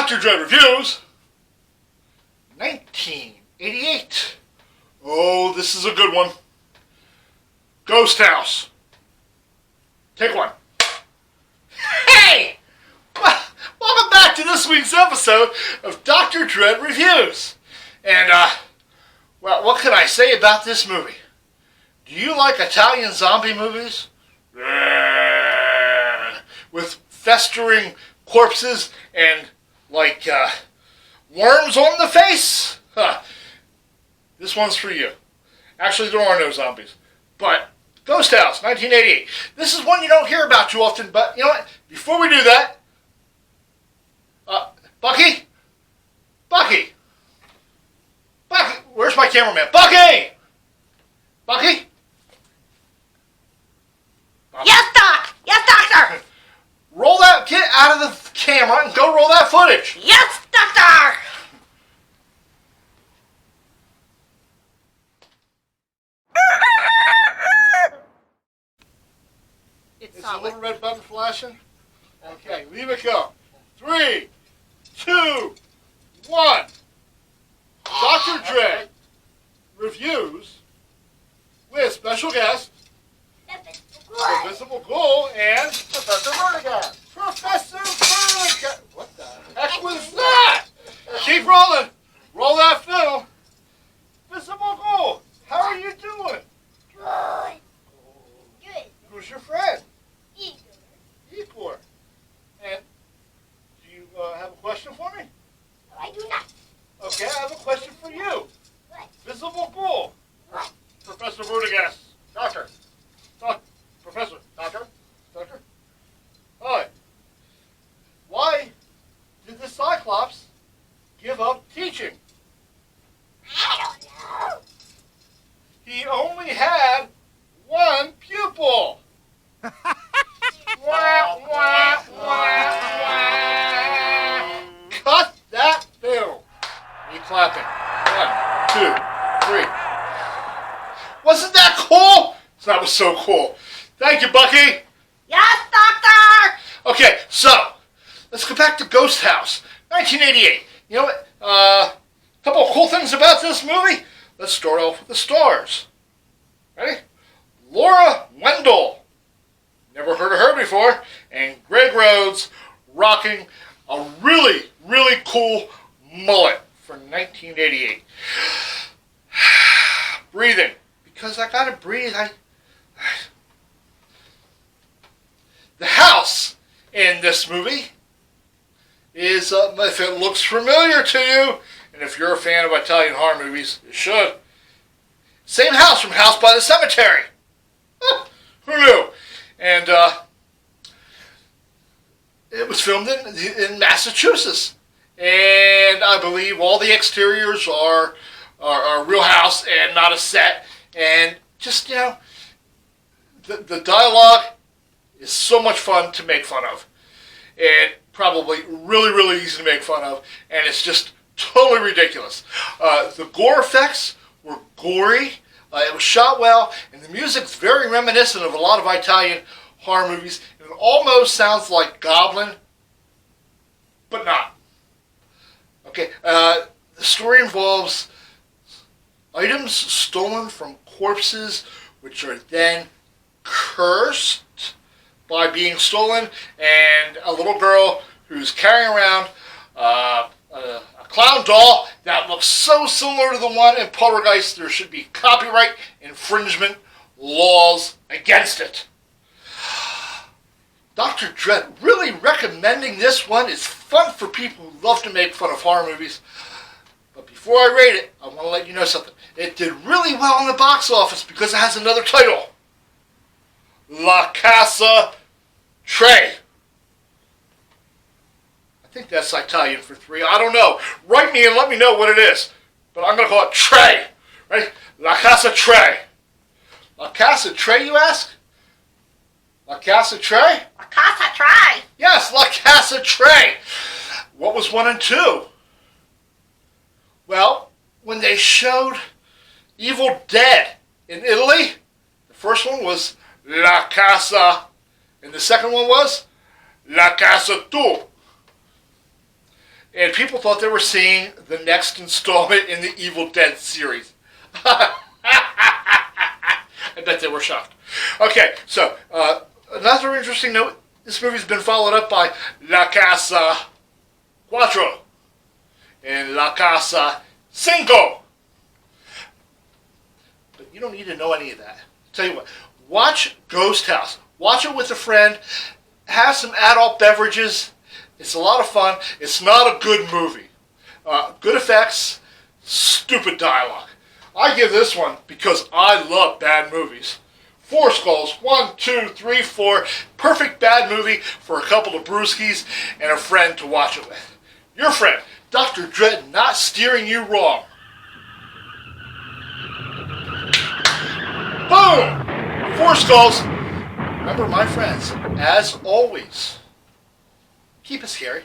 Dr. Dread Reviews, 1988. Oh, this is a good one. Ghosthouse. Take one. Hey! Welcome back to this week's episode of Dr. Dread Reviews. And, well, what can I say about this movie? Do you like Italian zombie movies? With festering corpses and, like, worms on the face? Huh. This one's for you. Actually, there are no zombies. But, Ghosthouse, 1988. This is one you don't hear about too often, but, you know what? Before we do that, Bucky, where's my cameraman? Bucky! Yes, Doc! Yes, Doctor! Roll that, get out of the camera and go roll that footage. Yes, Doctor! It's a little red button flashing. Okay, leave it go. 3, 2, 1. Dr. Dread Reviews with special guest, the Visible Ghoul, and Professor Vertigas. Professor Vertigas! What the heck was that? Keep rolling. Roll that film. Visible Ghoul, how are you doing? Good. Who's your friend? Igor. Igor. And do you have a question for me? No, I do not. Okay, I have a question for you. What? Visible Ghoul. What? Professor Vertigas. Doctor. Professor. Doctor. Hi. Why did the Cyclops give up teaching? I don't know. He only had one pupil. Wah, wah, wah, wah. Cut that film. Me clapping. 1, 2, 3. Wasn't that cool? That was so cool. Thank you, Bucky. Yes, Doctor! Okay, so let's go back to Ghosthouse, 1988. You know what? A couple of cool things about this movie. Let's start off with the stars. Ready? Laura Wendell. Never heard of her before. And Greg Rhodes rocking a really, really cool mullet for 1988. Breathing. Because I gotta breathe. The house in this movie is, if it looks familiar to you, and if you're a fan of Italian horror movies, you should. Same house from House by the Cemetery. Who knew? And it was filmed in Massachusetts. And I believe all the exteriors are a real house and not a set. And just, you know, the dialogue is so much fun to make fun of. And probably really, really easy to make fun of. And it's just totally ridiculous. The gore effects were gory. It was shot well. And the music's very reminiscent of a lot of Italian horror movies. It almost sounds like Goblin, but not. Okay, the story involves items stolen from corpses, which are then cursed by being stolen, and a little girl who's carrying around a clown doll that looks so similar to the one in Poltergeist, there should be copyright infringement laws against it. Dr. Dread really recommending this one. It's fun for people who love to make fun of horror movies. But before I rate it, I want to let you know something. It did really well in the box office because it has another title. La Casa Tre. I think that's Italian for 3. I don't know. Write me and let me know what it is. But I'm going to call it Tre. Right? La Casa Tre. La Casa Tre, you ask? La Casa Tre? La Casa Tre. Yes, La Casa Tre. What was 1 and 2? Well, when they showed Evil Dead in Italy, the first one was La Casa, and the second one was La Casa Tu. and people thought they were seeing the next installment in the Evil Dead series. I bet they were shocked. Okay, so another interesting note, this movie's been followed up by La Casa Cuatro and La Casa Cinco. But you don't need to know any of that. Tell you what, watch Ghosthouse. Watch it with a friend. Have some adult beverages. It's a lot of fun. It's not a good movie. Good effects, stupid dialogue. I give this one, because I love bad movies, 4 skulls. 1, 2, 3, 4. Perfect bad movie for a couple of brewskis and a friend to watch it with. Your friend, Dr. Dread, not steering you wrong. Boom! 4 skulls. Remember, my friends, as always, keep it scary.